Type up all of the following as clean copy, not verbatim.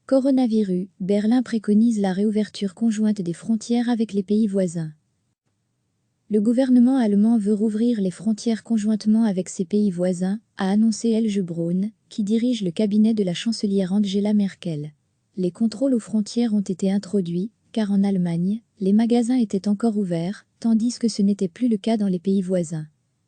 Coronavirus, Berlin préconise la réouverture conjointe des frontières avec les pays voisins. Le gouvernement allemand veut rouvrir les frontières conjointement avec ses pays voisins, a annoncé Helge Braun, qui dirige le cabinet de la chancelière Angela Merkel. Les contrôles aux frontières ont été introduits, car en Allemagne, les magasins étaient encore ouverts, tandis que ce n'était plus le cas dans les pays voisins.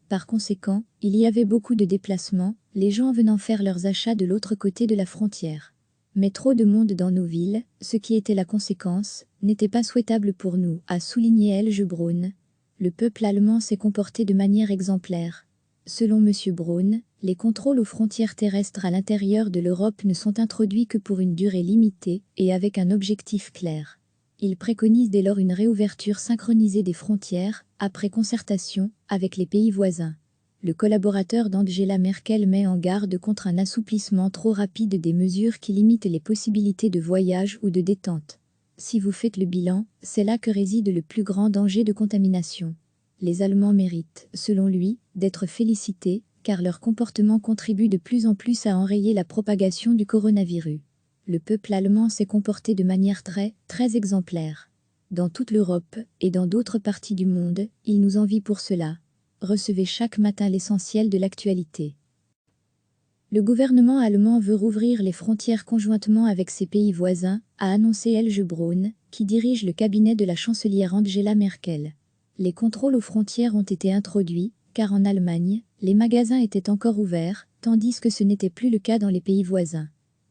Par conséquent, il y avait beaucoup de déplacements, les gens venant faire leurs achats de l'autre côté de la frontière. Mais trop de monde dans nos villes, ce qui était la conséquence, n'était pas souhaitable pour nous, a souligné Helge Braun. Le peuple allemand s'est comporté de manière exemplaire. Selon M. Braun, les contrôles aux frontières terrestres à l'intérieur de l'Europe ne sont introduits que pour une durée limitée et avec un objectif clair. Il préconise dès lors une réouverture synchronisée des frontières, après concertation, avec les pays voisins. Le collaborateur d'Angela Merkel met en garde contre un assouplissement trop rapide des mesures qui limitent les possibilités de voyage ou de détente. Si vous faites le bilan, c'est là que réside le plus grand danger de contamination. Les Allemands méritent, selon lui, d'être félicités, car leur comportement contribue de plus en plus à enrayer la propagation du coronavirus. Le peuple allemand s'est comporté de manière très exemplaire. Dans toute l'Europe, et dans d'autres parties du monde, il nous envie pour cela. Recevez chaque matin l'essentiel de l'actualité. Le gouvernement allemand veut rouvrir les frontières conjointement avec ses pays voisins, a annoncé Helge Braun, qui dirige le cabinet de la chancelière Angela Merkel. Les contrôles aux frontières ont été introduits, car en Allemagne, les magasins étaient encore ouverts, tandis que ce n'était plus le cas dans les pays voisins.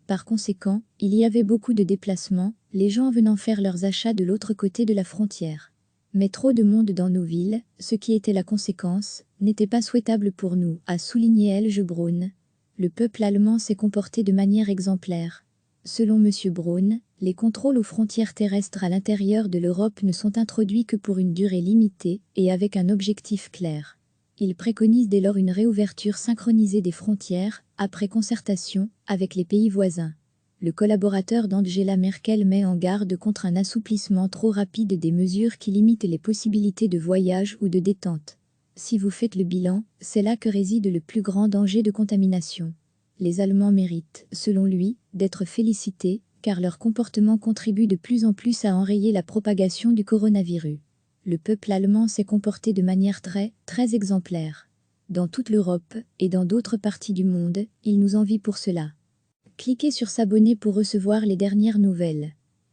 Par conséquent, il y avait beaucoup de déplacements, les gens venant faire leurs achats de l'autre côté de la frontière. Mais trop de monde dans nos villes, ce qui était la conséquence, n'était pas souhaitable pour nous, a souligné Helge Braun. Le peuple allemand s'est comporté de manière exemplaire. Selon M. Braun, les contrôles aux frontières terrestres à l'intérieur de l'Europe ne sont introduits que pour une durée limitée et avec un objectif clair. Il préconise dès lors une réouverture synchronisée des frontières, après concertation, avec les pays voisins. Le collaborateur d'Angela Merkel met en garde contre un assouplissement trop rapide des mesures qui limitent les possibilités de voyage ou de détente. Si vous faites le bilan, c'est là que réside le plus grand danger de contamination. Les Allemands méritent, selon lui, d'être félicités, car leur comportement contribue de plus en plus à enrayer la propagation du coronavirus. Le peuple allemand s'est comporté de manière très exemplaire. Dans toute l'Europe, et dans d'autres parties du monde, il nous envie pour cela. Cliquez sur s'abonner pour recevoir les dernières nouvelles.